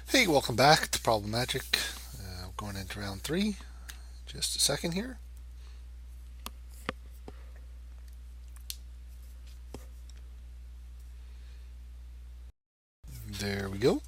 Hey, welcome back to Problem Magic. Going into round three. Just a second here. There we go.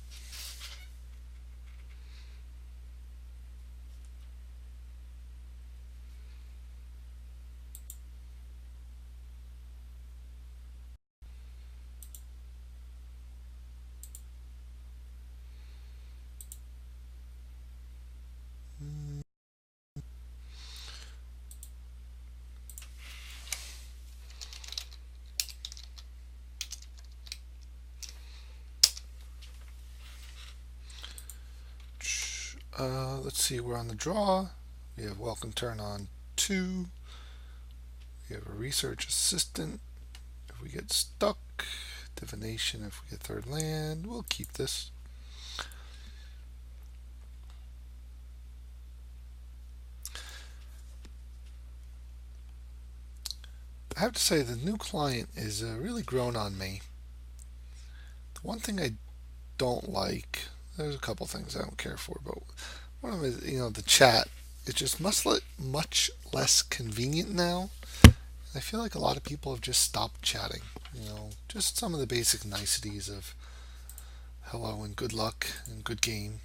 Let's see, we're on the draw. We have welcome turn on 2. We have a research assistant. If we get stuck, divination if we get third land. We'll keep this. I have to say, the new client is really grown on me. The one thing I don't like, there's a couple things I don't care for, but one of them is, the chat. It's just much less convenient now. I feel like a lot of people have just stopped chatting. Just some of the basic niceties of hello and good luck and good game.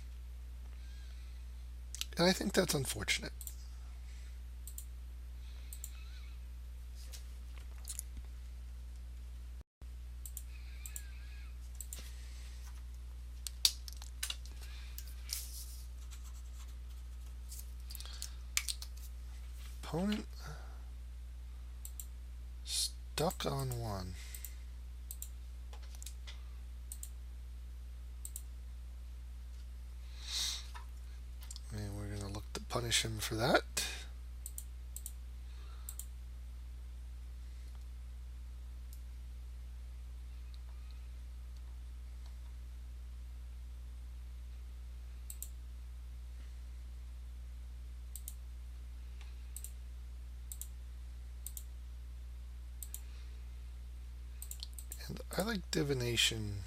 And I think that's unfortunate. Opponent stuck on one. And we're going to look to punish him for that. And I like divination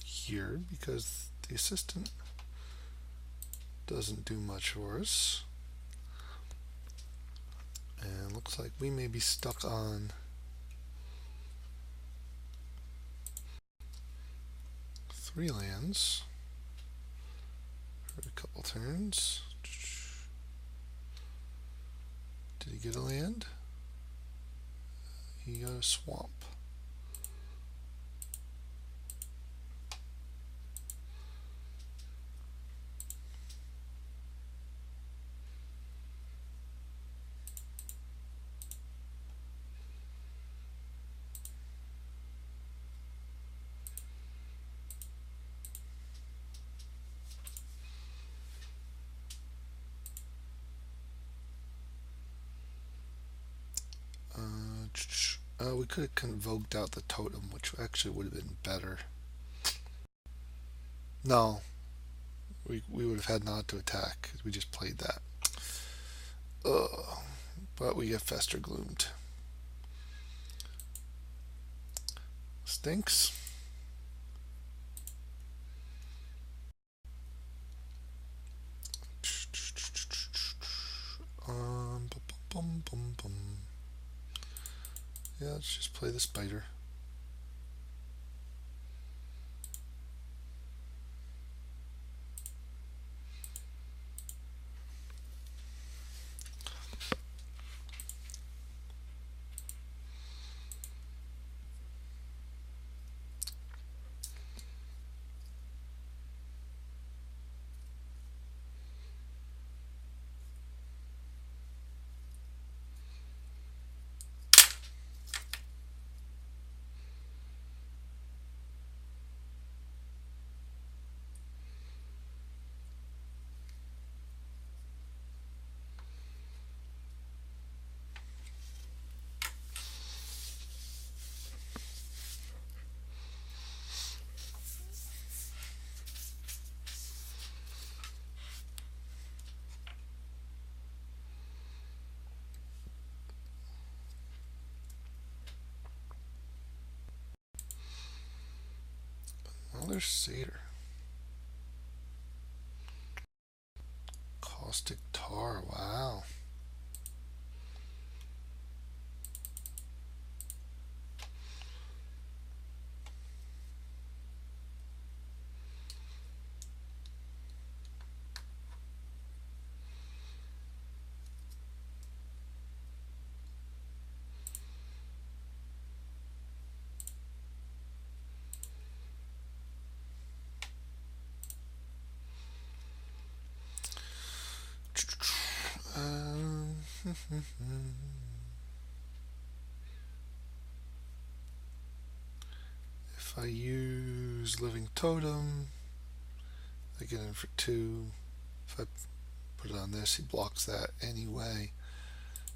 here because the assistant doesn't do much for us. And looks like we may be stuck on 3 lands for a couple turns. Did he get a land? He got a swamp. We could have convoked out the totem, which actually would have been better. No, we would have had not to attack because we just played that. Ugh. But we get Fester Gloomed. Stinks. Bum, bum, bum. Yeah, let's just play the spider. Well, there's Satyr. Caustic tar, wow. Um, if I use Living Totem, I get in for 2. If I put it on this, he blocks that anyway.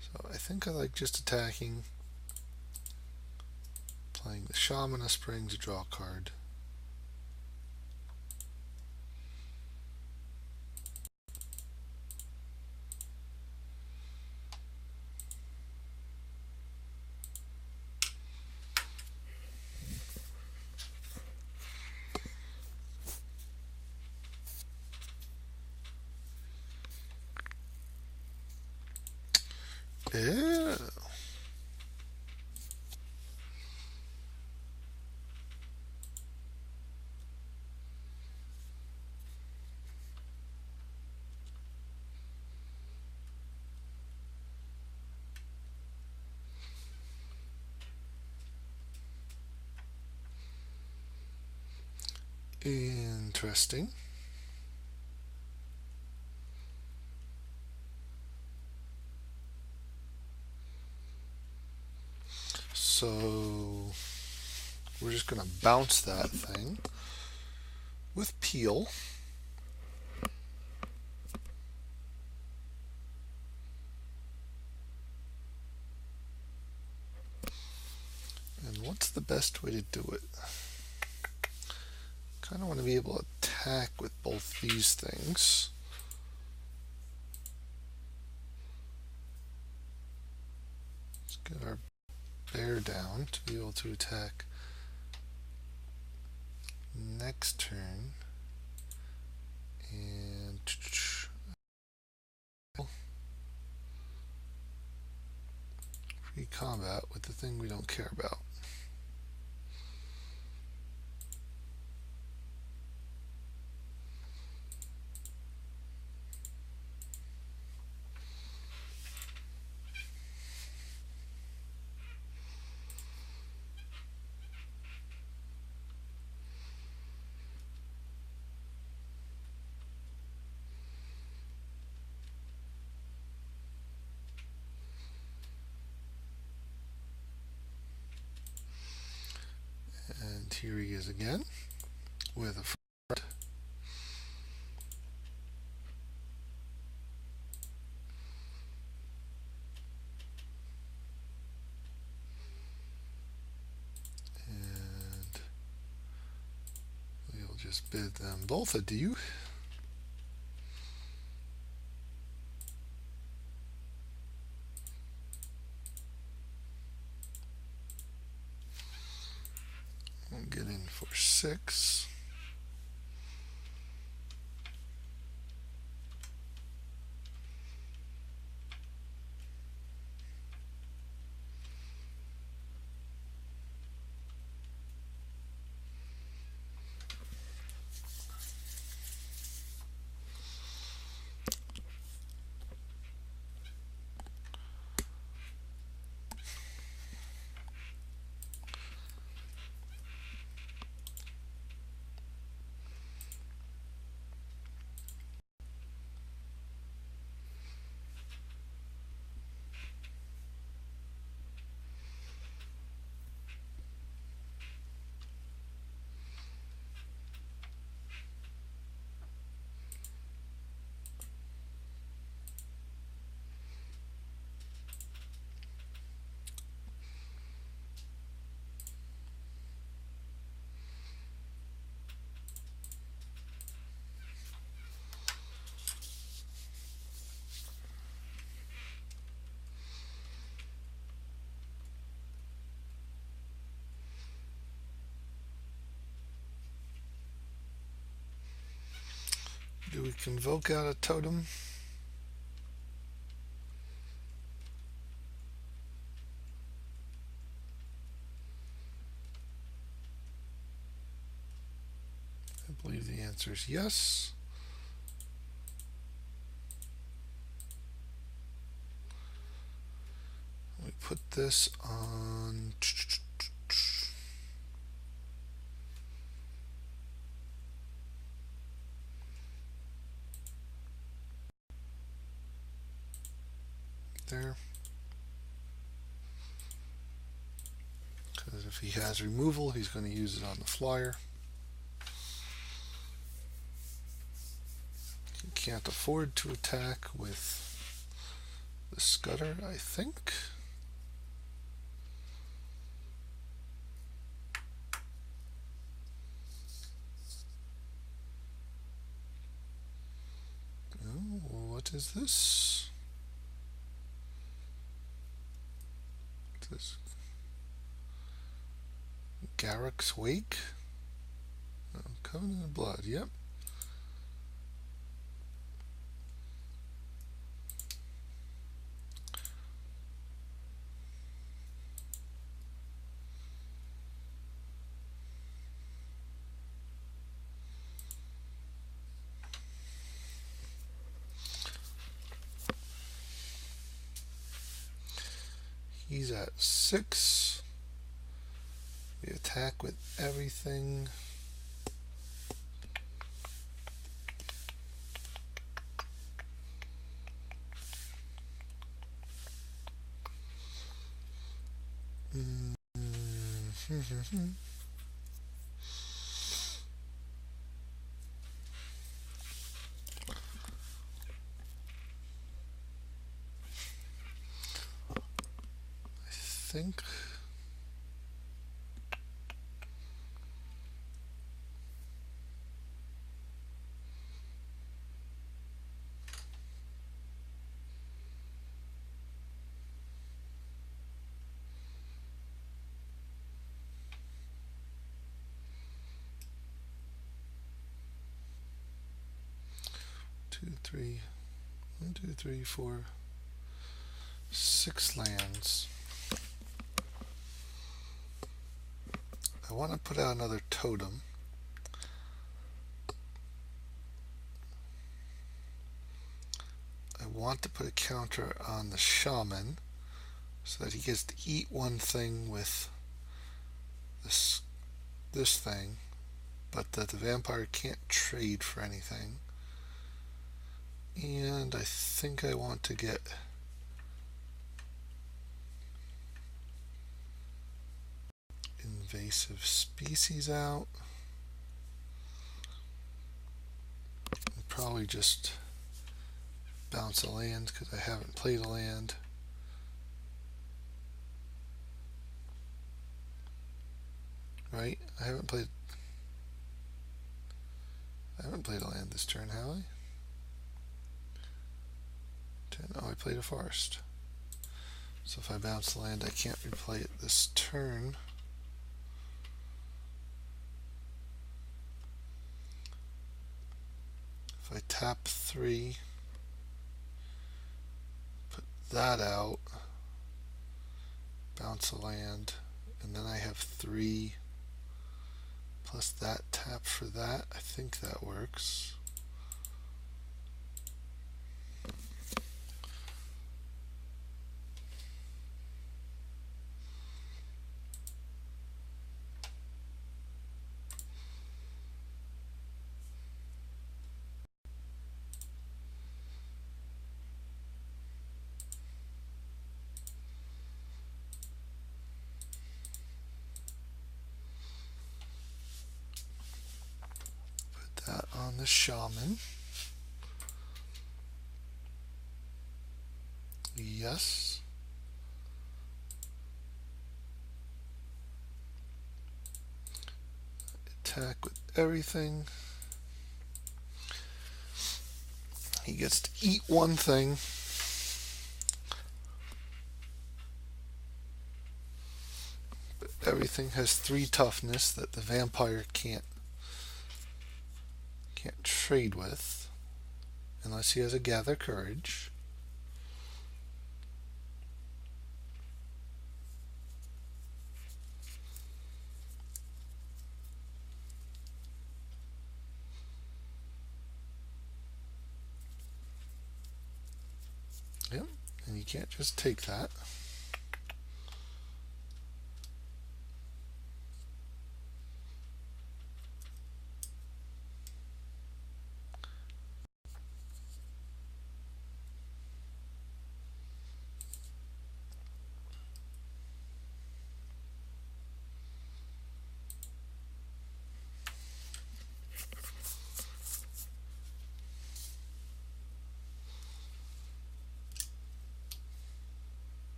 So I think I like just attacking, playing the Shaman of Spring to draw a card. Yeah. Interesting. So we're just going to bounce that thing with Peel. And what's the best way to do it? Kind of want to be able to attack with both these things. Let's get our bear down to be able to attack next turn. And free combat with the thing we don't care about. And here he is again with a front. And we'll just bid them both adieu. We'll get in for 6. Do we convoke out a totem? believe the answer is yes. We put this on there. Because if he has removal, he's going to use it on the flyer. He can't afford to attack with the Scudder, I think. Oh, what is this? This Garrick's Wake? Oh, Covenant of Blood, yep. He's at 6. We attack with everything. I think two, three, 1, 2, 3, 4, 6 lands. I want to put out another totem. I want to put a counter on the shaman so that he gets to eat one thing with this thing, but that the vampire can't trade for anything. And I think I want to get invasive species out. And probably just bounce a land because I haven't played a land. Right? I haven't played a land this turn, have I? Oh, I played a forest. So if I bounce the land, I can't replay it this turn. If I tap 3, put that out, bounce a land, and then I have 3 plus that tap for that. I think that works. That on the shaman. Yes. Attack with everything. He gets to eat one thing. But everything has 3 toughness that the vampire can't trade with unless he has a gather courage. And you can't just take that.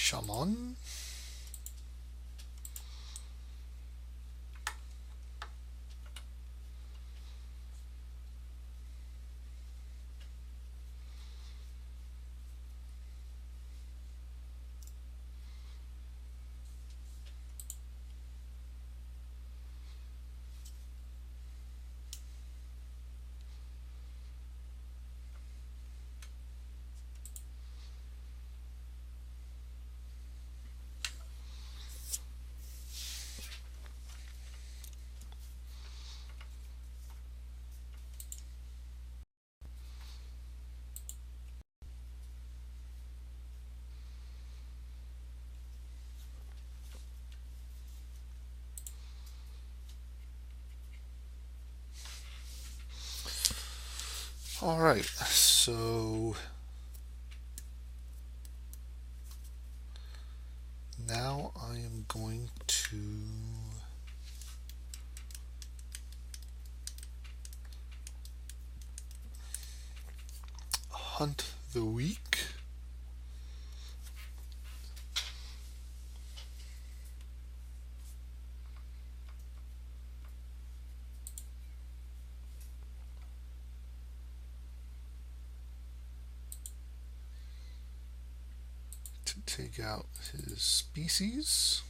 Shaman. All right, so now I am going to hunt the weak. To take out his species.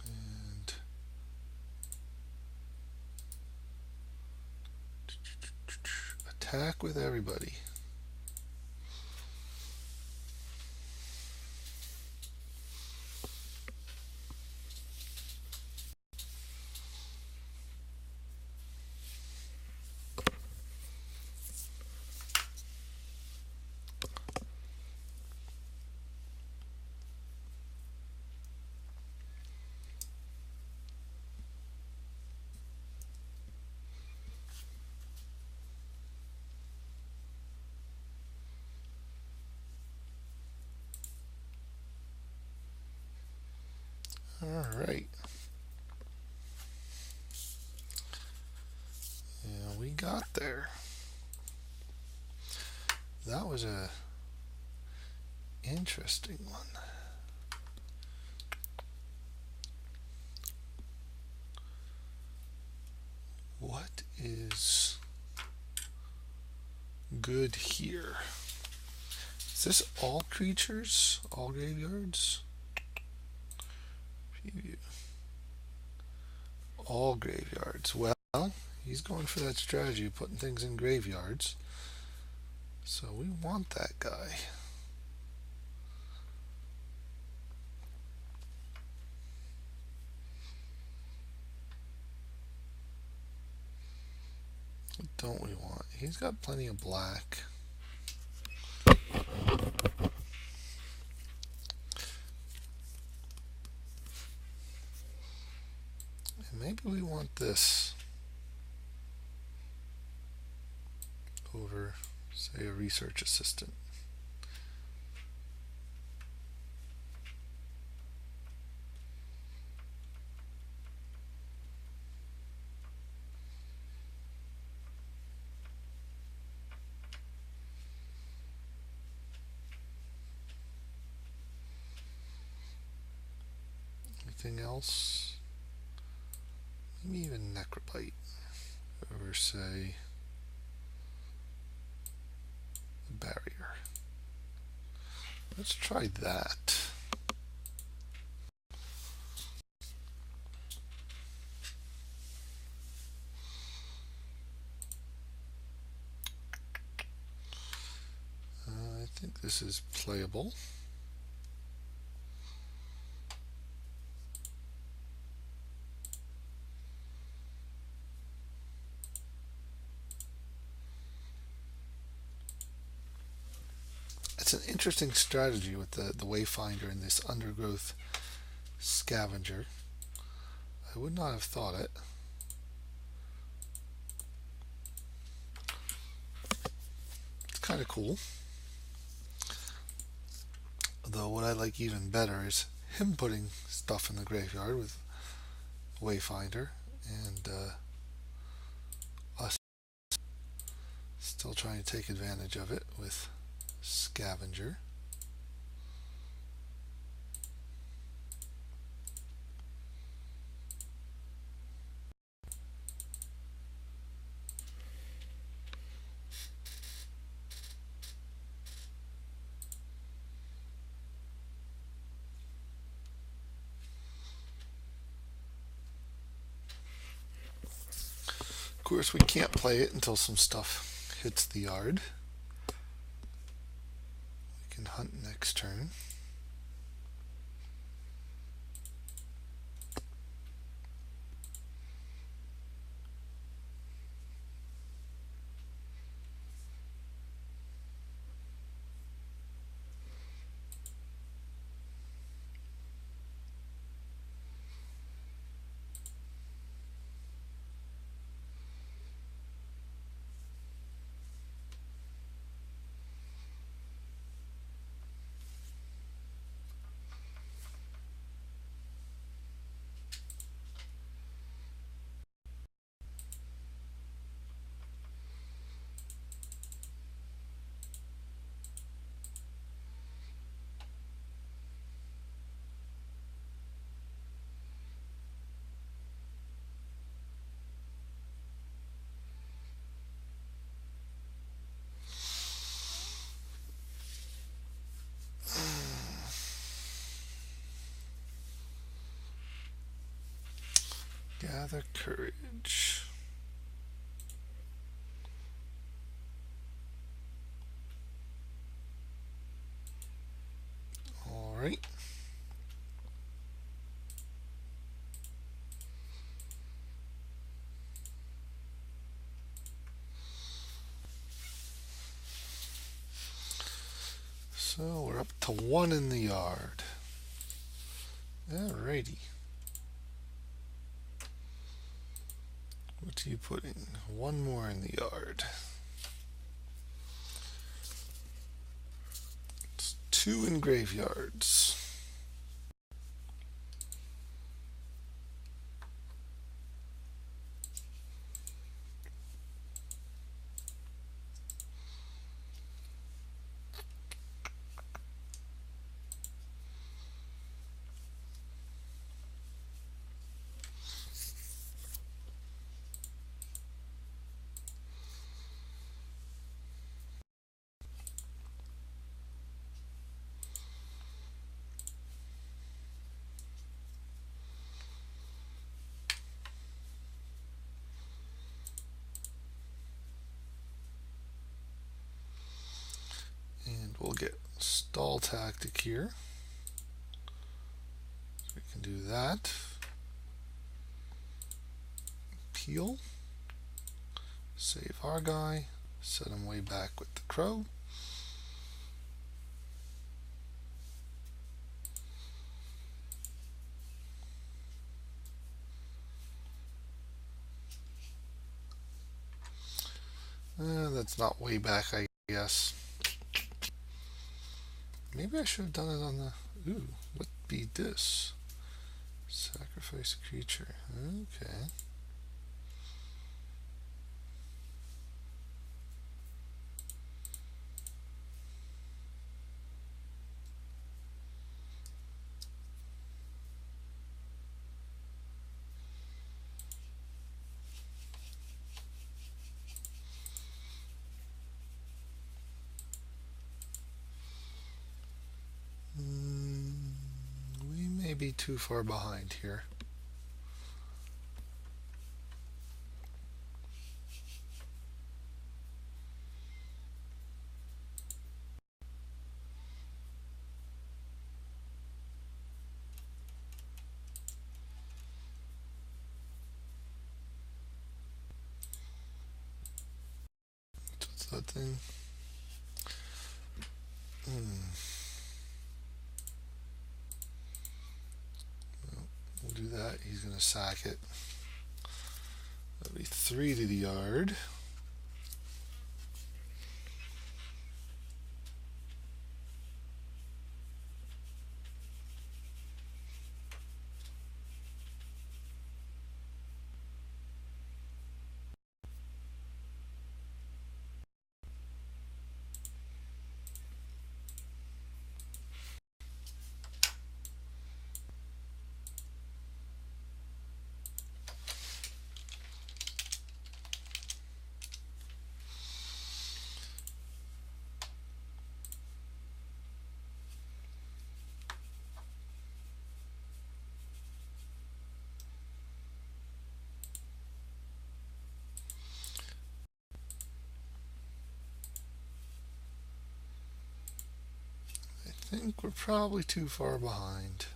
And attack with everybody. All right. Yeah, we got there. That was a interesting one. What is good here? Is this all creatures? All graveyards? Preview. All graveyards. Well, he's going for that strategy of putting things in graveyards. So we want that guy. What don't we want? He's got plenty of black. And maybe we want this over, say, a research assistant. Anything else? Maybe even Necrobite over, say, a barrier. Let's try that. I think this is playable. It's an interesting strategy with the wayfinder and this undergrowth scavenger. I would not have thought it. It's kind of cool. Though what I like even better is him putting stuff in the graveyard with wayfinder, and us still trying to take advantage of it with scavenger. Of course, we can't play it until some stuff hits the yard. We can hunt next turn. Gather courage. All right. So we're up to 1 in the yard. Alrighty. What are you putting? 1 more in the yard. It's 2 in graveyards. And we'll get stall tactic here. So we can do that. Peel. Save our guy. Set him way back with the crow. That's not way back, I guess. Maybe I should have done it on the... Ooh, what be this? Sacrifice a creature. Okay. We may be too far behind here. that thing. We'll do that. He's going to sack it. That'll be 3 to the yard. I think we're probably too far behind.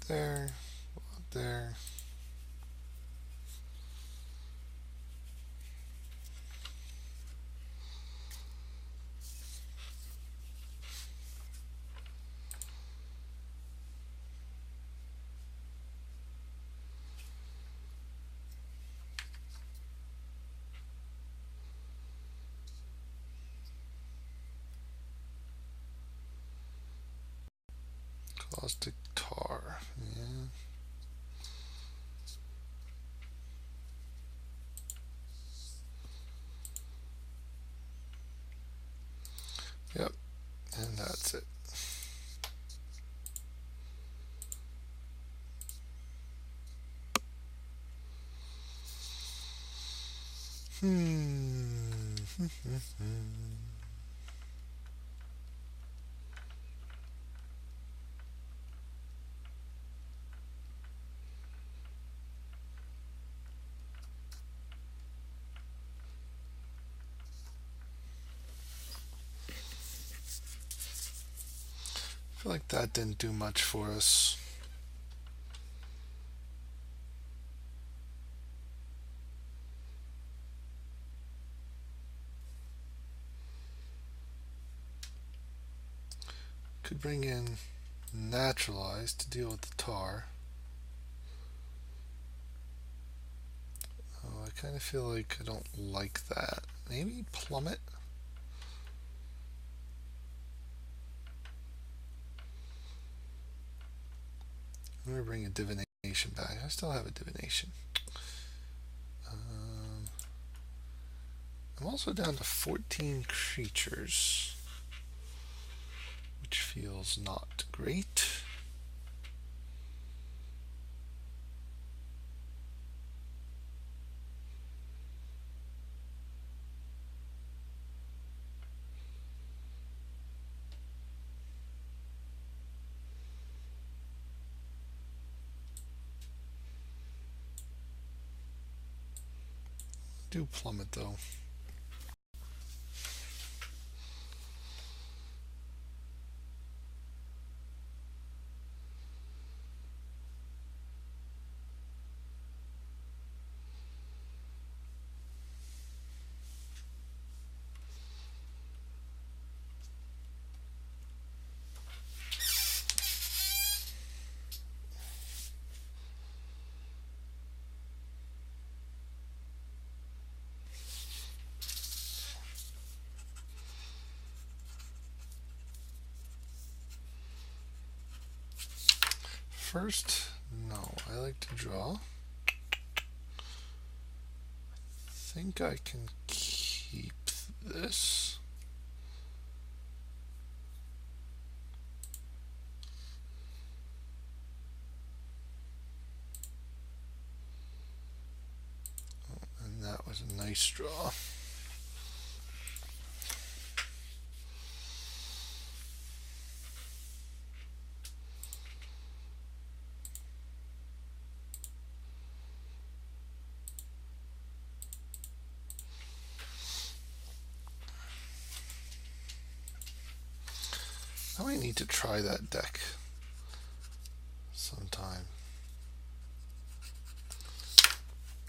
There, there. Caustic tar. Yeah. Yep. And that's it. I feel like that didn't do much for us. Could bring in naturalized to deal with the tar. Oh, I kind of feel like I don't like that. Maybe plummet? I'm going to bring a divination back. I still have a divination. I'm also down to 14 creatures, which feels not great. Do plummet though. First, no, I like to draw. I think I can keep this. was a nice draw. I might need to try that deck sometime.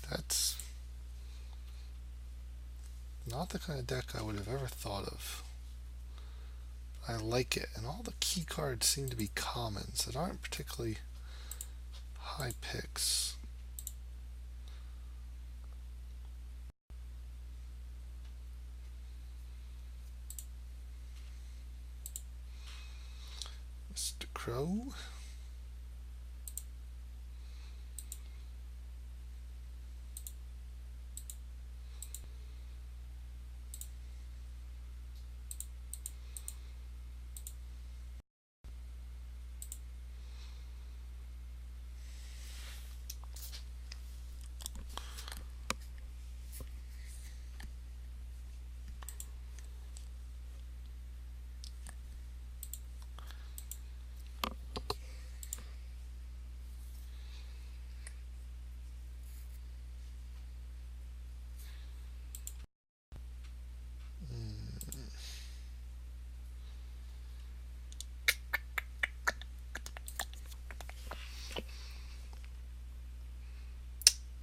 That's not the kind of deck I would have ever thought of. I like it, and all the key cards seem to be commons that aren't particularly high picks. Mr. Crow.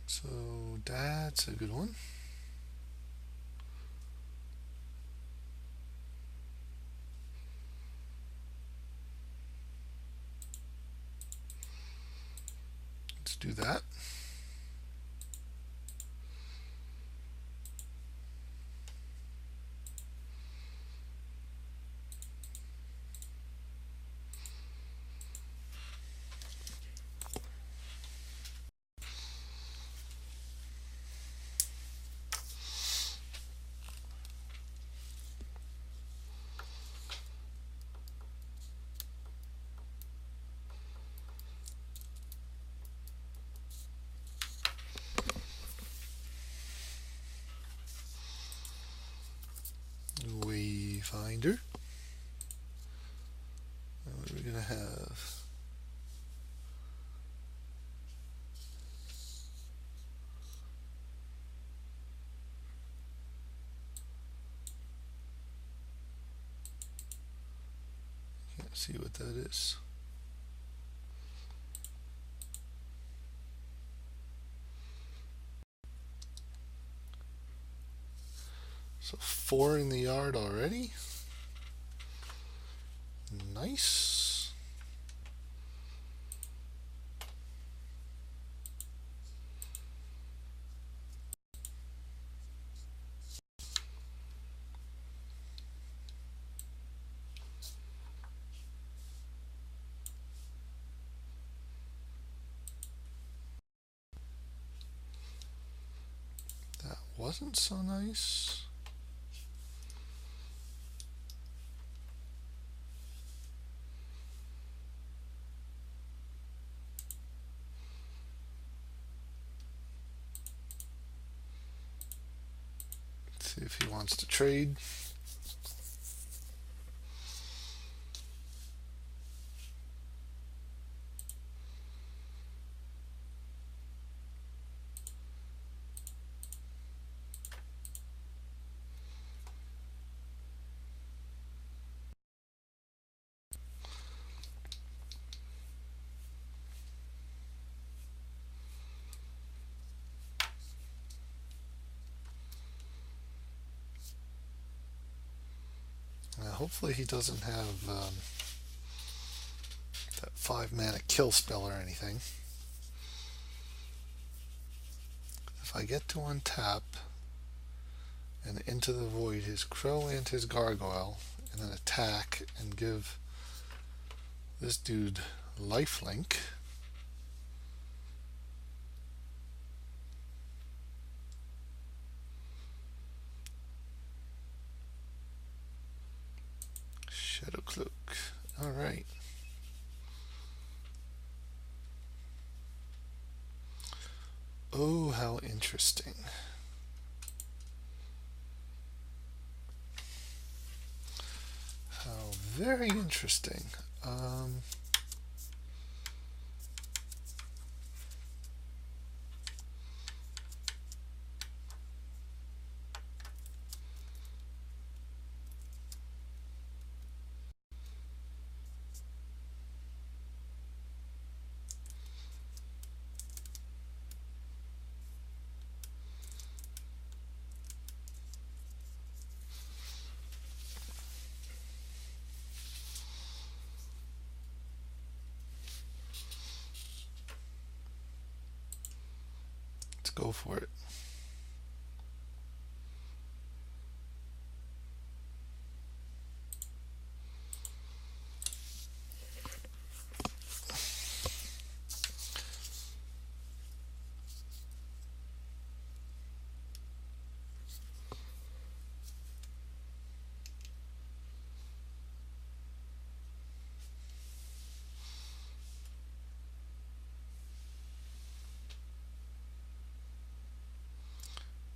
So that's a good one. Let's do that. Wayfinder. What are we gonna have? Can't see what that is. So 4 in the yard already. Nice. That wasn't so nice. Let's see if he wants to trade. Hopefully he doesn't have that 5-mana kill spell or anything. If I get to untap and into the void his crow and his gargoyle, and then attack and give this dude lifelink, Shadow Cloak. Alright. Oh, how interesting. Very interesting. Let's go for it.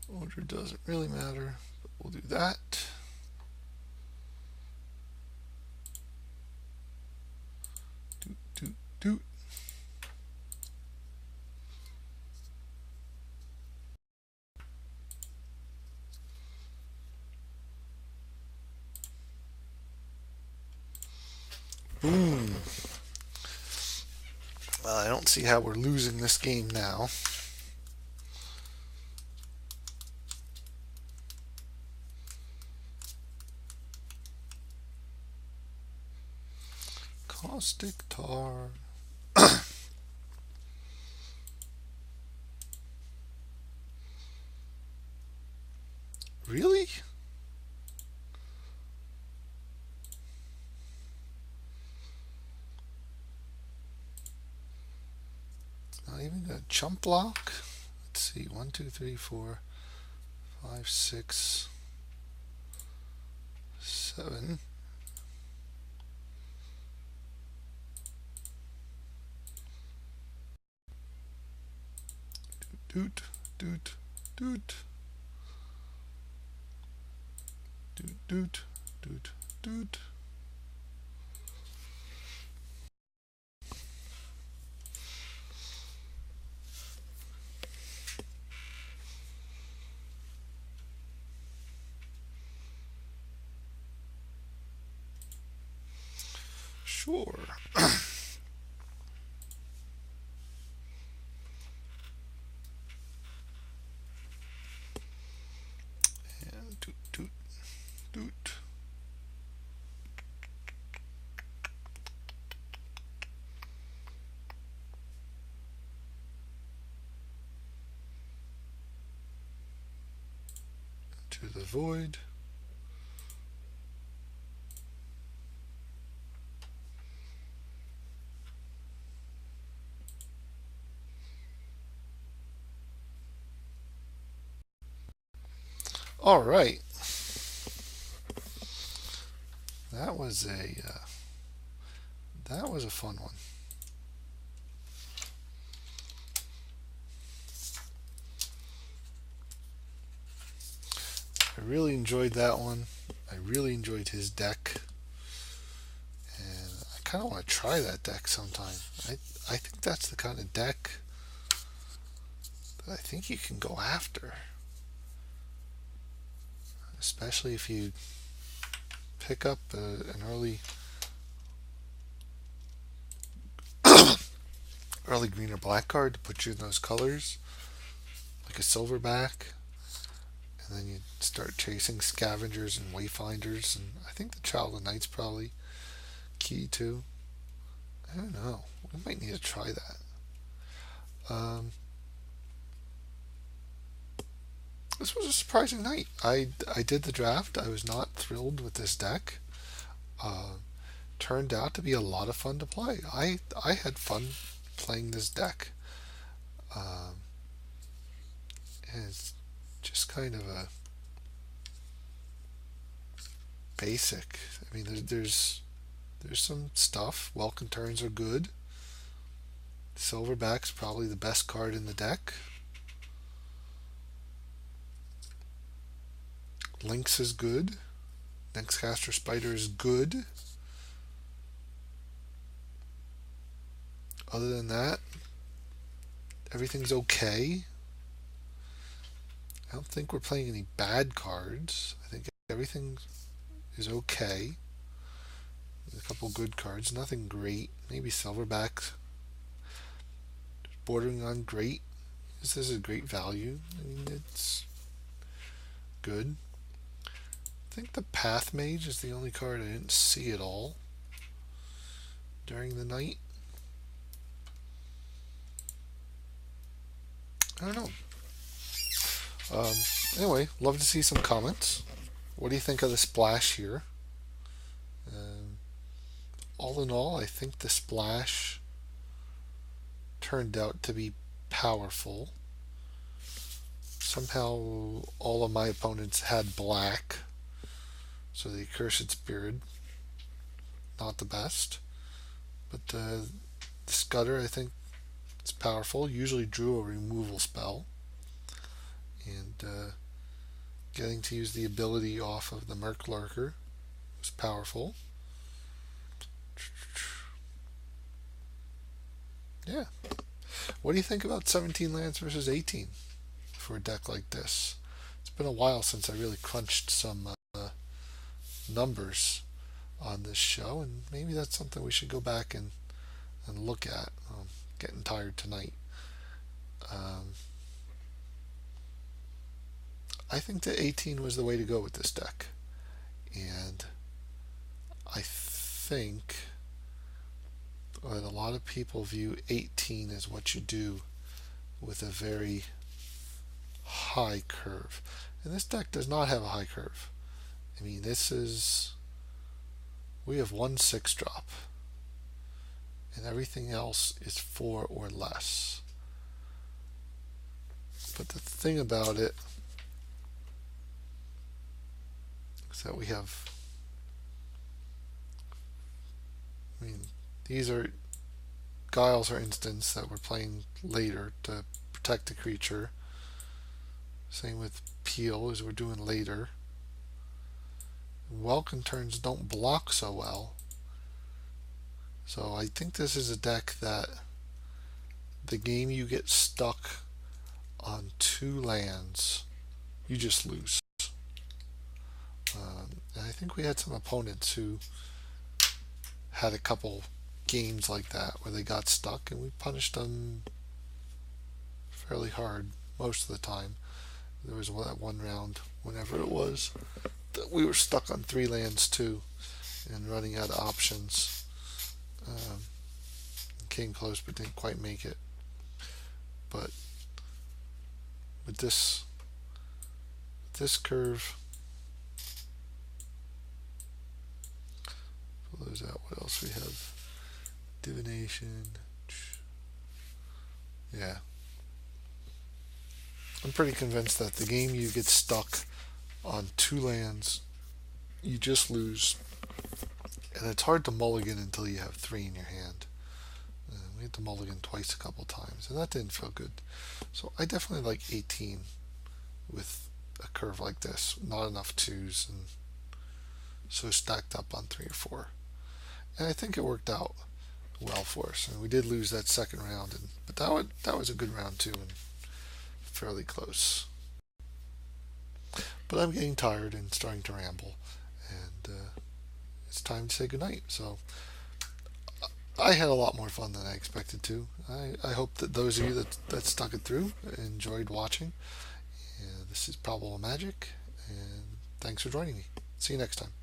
Order doesn't really matter, but we'll do that. Doot, doot, doot. Boom. Well, I don't see how we're losing this game now. Caustic tar. Really? Not even a chump block? Let's see. 1, 2, 3, 4, 5, 6, 7. Doot, doot, doot. Doot, doot, doot, doot. Sure. And doot, doot, doot. To the void. All right. That was a fun one. I really enjoyed that one. I really enjoyed his deck, and I kind of want to try that deck sometime. I think that's the kind of deck that I think you can go after, especially if you pick up an early green or black card to put you in those colors, like a silverback, and then you start chasing scavengers and wayfinders, and I think the Child of Night's probably key too. I don't know. We might need to try that. This was a surprising night. I did the draft. I was not thrilled with this deck. Uh, Turned out to be a lot of fun to play. I had fun playing this deck. Um, and it's just kind of a basic. I mean, there's some stuff. Welcome turns are good. Silverback's probably the best card in the deck. Lynx is good. Nextcaster Spider is good. Other than that, everything's okay. I don't think we're playing any bad cards. I think everything is okay. There's a couple good cards, nothing great. Maybe Silverback bordering on great. This is a great value. I mean, it's good. I think the Path Mage is the only card I didn't see at all during the night. I don't know. Um, anyway, love to see some comments. What do you think of the splash here? Um, all in all, I think the splash turned out to be powerful. Somehow, all of my opponents had black, so the Accursed Spirit, not the best. But the Scudder, I think, is powerful. Usually drew a removal spell, and getting to use the ability off of the Merc Lurker was powerful. Yeah. What do you think about 17 lands versus 18 for a deck like this? It's been a while since I really crunched some numbers on this show, and maybe that's something we should go back and look at. I'm getting tired tonight. Um, I think that 18 was the way to go with this deck, and I think that a lot of people view 18 as what you do with a very high curve. And this deck does not have a high curve. I mean, we have one 6-drop, and everything else is 4 or less. But the thing about it is that we have, I mean, these are Guiles are instants that we're playing later to protect the creature. Same with Peel, as we're doing later. Welcome turns don't block so well. So I think this is a deck that the game you get stuck on 2 lands, you just lose. And I think we had some opponents who had a couple games like that where they got stuck, and we punished them fairly hard most of the time. There was that one round, whenever it was, that we were stuck on 3 lands too, and running out of options. Came close but didn't quite make it. But with this curve, close out. What else we have? Divination. Yeah. I'm pretty convinced that the game you get stuck on 2 lands, you just lose. And it's hard to mulligan until you have 3 in your hand. We had to mulligan twice a couple times, and that didn't feel good. So I definitely like 18 with a curve like this. Not enough 2s, and so stacked up on 3 or 4. And I think it worked out well for us. And we did lose that second round, but that was a good round too, and fairly close. But I'm getting tired and starting to ramble, and it's time to say goodnight. So I had a lot more fun than I expected to. I hope that those of you that stuck it through enjoyed watching. This is Probable Magic, and thanks for joining me. See you next time.